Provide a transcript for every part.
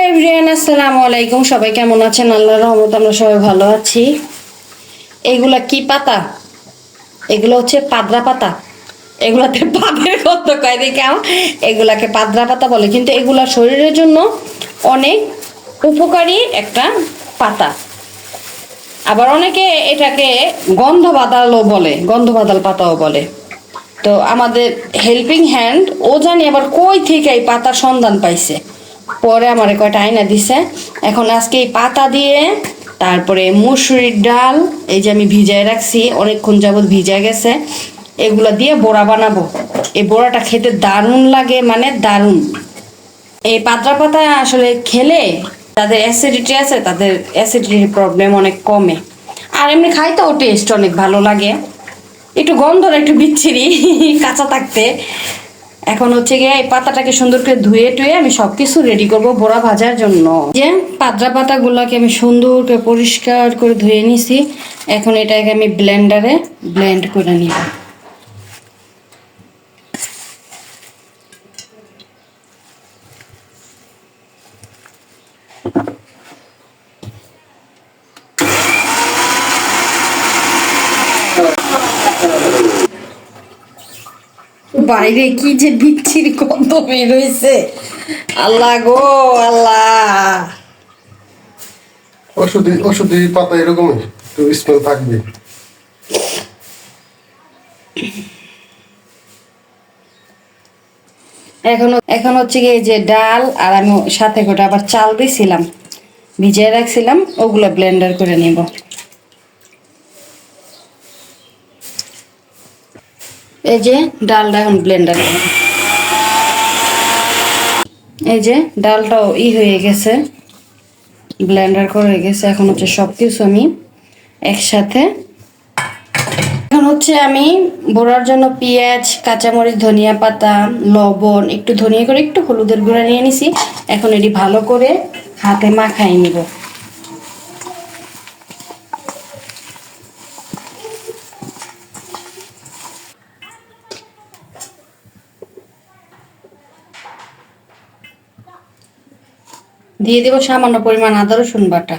Everyone, আসসালামু আলাইকুম। সবাই কেমন আছেন? আল্লাহর রহমতে আমরা সবাই ভালো আছি। এগুলা কি পাতা? এগুলো হচ্ছে পাদ্রা পাতা। এগুলাতে পাদের গন্ধ কয় দেখে এগুলাকে পাদ্রা পাতা বলে, কিন্তু এগুলা শরীরের জন্য অনেক উপকারী একটা পাতা। আবার অনেকে এটাকে গন্ধ বাদালও বলে, গন্ধ বাদাল পাতাও বলে। তো আমাদের হেল্পিং হ্যান্ড ও জানি আবার কই থেকে এই পাতার সন্ধান পাইছে, পরে আমার কয়টা আয়না দিছে। এখন আজকে এই পাতা দিয়ে, তারপরে মুসুরির ডাল, এই যে আমি ভিজায় রাখছি, অনেকক্ষণ যাবত ভিজা গেছে, এগুলা দিয়ে বড়া বানাবো। এই বড়াটা খেতে দারুণ লাগে, মানে দারুণ। এই পাতলা পাতা আসলে খেলে যাদের অ্যাসিডিটি আছে তাদের অ্যাসিডিটির প্রবলেম অনেক কমে। আর এমনি খাইতেও টেস্ট অনেক ভালো লাগে, একটু গন্ধটা একটু বিচ্ছিরি কাঁচা থাকতে। এখন হচ্ছে গিয়ে এই পাতাটাকে সুন্দর করে ধুয়ে টুয়ে আমি সবকিছু রেডি করব বড়া ভাজার জন্য। যে পাতলা পাতাগুলোকে আমি সুন্দর করে পরিষ্কার করে ধুয়ে নিছি, এখন এটাকে আমি ব্লেন্ডারে ব্লেন্ড করে নিব। বাইরে কি যে বিচ্ছিরি গন্ধ বের হইছে, আল্লাহ গো আল্লাহ। ওষুধি পাতা এরকমই একটু স্মেল থাকবে। এখন হচ্ছে কি যে ডাল, আর আমি সাথে করে আবার চাল দিছিলাম, ভিজিয়ে রাখছিলাম, ওগুলো ব্লেন্ডার করে নিব। এই যে ডালটা এখন ব্লেন্ডার করব। এই যে ডালটাও হয়ে গেছে, ব্লেন্ডার করে হয়ে গেছে। এখন হচ্ছে সবকিছু আমি একসাথে, এখন হচ্ছে আমি বড়ার জন্য পেঁয়াজ, কাঁচামরিচ, ধনিয়া পাতা, লবণ, একটু ধনিয়া করে একটু হলুদের গুঁড়া নিয়ে নিছি। এখন এটি ভালো করে হাতে মাখাই নিব। দিয়ে দেব সামান্য পরিমাণ আদা রসুন বাটা।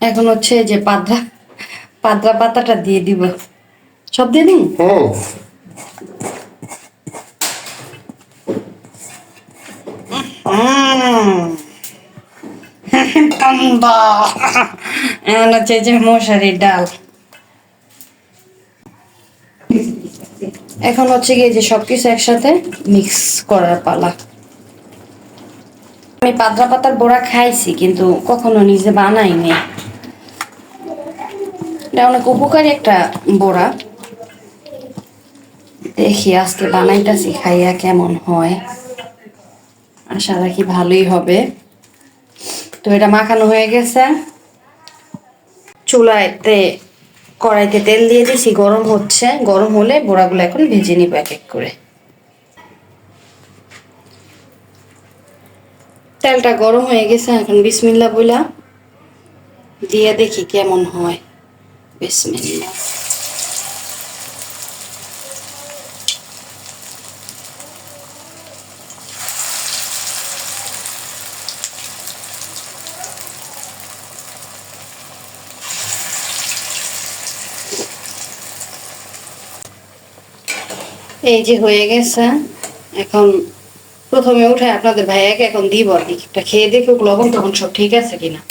এখন হচ্ছে যে পাতলা পাতাটা দিয়ে দিব। সব দিয়ে দিন। এখন হচ্ছে যে মশারির ডাল। এখন হচ্ছে গিয়ে যে সবকিছু একসাথে মিক্স করার পালা। আমি পাতলা পাতার বড়া খাইছি, কিন্তু কখনো নিজে বানাইনি। এটা অনেক উপকারী একটা বড়া। দেখি আজকে বানাইতাছি, খাইয়া কেমন হয়। আশা রাখি ভালোই হবে। তো এটা মাখানো হয়ে গেছে, চুলাতে কড়াইতে তেল দিয়ে দিছি, গরম হচ্ছে। গরম হলে বড়াগুলো এখন ভেজে নিব এক এক করে। তেলটা গরম হয়ে গেছে, এখন বিসমিল্লাহ বইলা দিয়ে দেখি কেমন হয়। বিসমিল্লাহ। এই যে হয়ে গেছে। এখন প্রথমে উঠে আপনাদের ভাইয়াকে এখন দিব আর কি, একটা খেয়ে দেখুক লবণ তখন সব ঠিক আছে কিনা,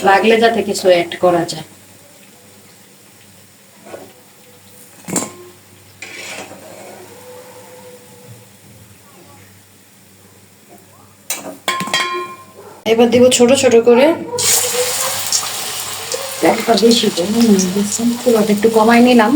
লাগলে যাতে কিছু অ্যাড করা যায়। এবার দিব ছোট ছোট করে। একটা বেশি চুলাটা একটু কমাই নিলাম।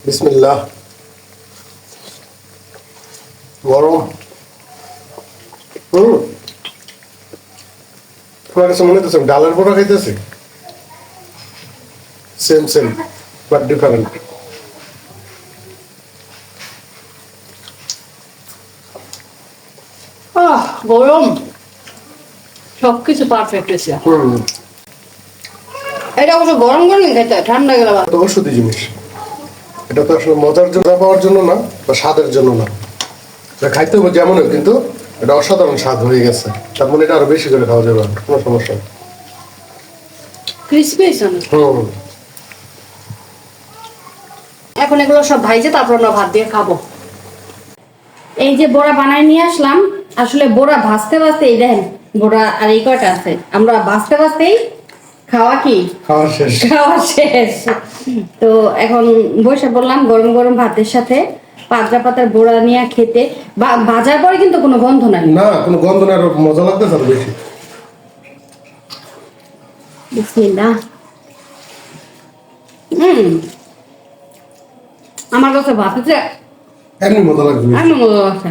বিসমিল্লাহ। গরম। তোমার কাছে মনে হচ্ছে ডালের বড়া খাইতেছে? Same but different. গরম সবকিছু পারফেক্ট হয়েছে। এটা অবশ্য গরম গরমই খেতে হয়, ঠান্ডা গেলে আবার তো ঔষধি জিনিস। এটা তো আসলে মজার জন্য পাওয়ার জন্য না, বা স্বাদের জন্য না। এটা খাইতে হবে যেমন হোক, কিন্তু এটা অসাধারণ স্বাদ হয়ে গেছে। তার মানে এটা আরো বেশি করে খাওয়া যাবে, আর কোনো সমস্যা নেই। ক্রিসপি হয়েছে না। হুম। এখন এগুলো সব ভাইজে তারপর আমরা ভাত দিয়ে খাবো। এই যে বড়া বানাই নিয়ে আসলাম, আসলে বড়া ভাজতে ভাজতে এই দেখেন বড়া আর এই কয়টা আছে, আমরা ভাজতে ভাজতেই খাওয়া কি খাওয়া শেষ। খাওয়া শেষ। তো এখন বসে বললাম গরম গরম ভাতের সাথে পাতলা পাতার বড়া নিয়ে খেতে। ভাজার পরে কিন্তু কোনো গন্ধ নাই। না, কোনো গন্ধ না, আরো মজা লাগতেছে আরো বেশি। বিসমিল্লাহ। আমার কাছে ভাত হচ্ছে এমনি মজা লাগবে। এমন মজা লাগছে।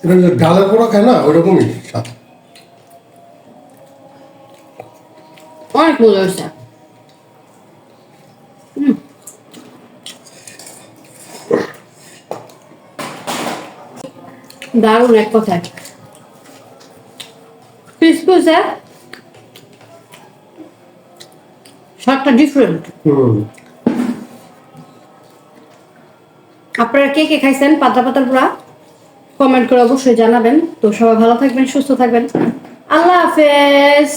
এটা যে ডালের পোড়া খায় না, ওইরকমই স্বাদ। অনেক মজা হচ্ছে। দারুণ এক কথায় ক্রিসপি হচ্ছে, স্বাদটা ডিফারেন্ট। আপনারা কে কে খাইছেন পাতলা পাতার পোড়া কমেন্ট করে অবশ্যই জানাবেন। তো সবাই ভালো থাকবেন, সুস্থ থাকবেন। আল্লাহ হাফেজ।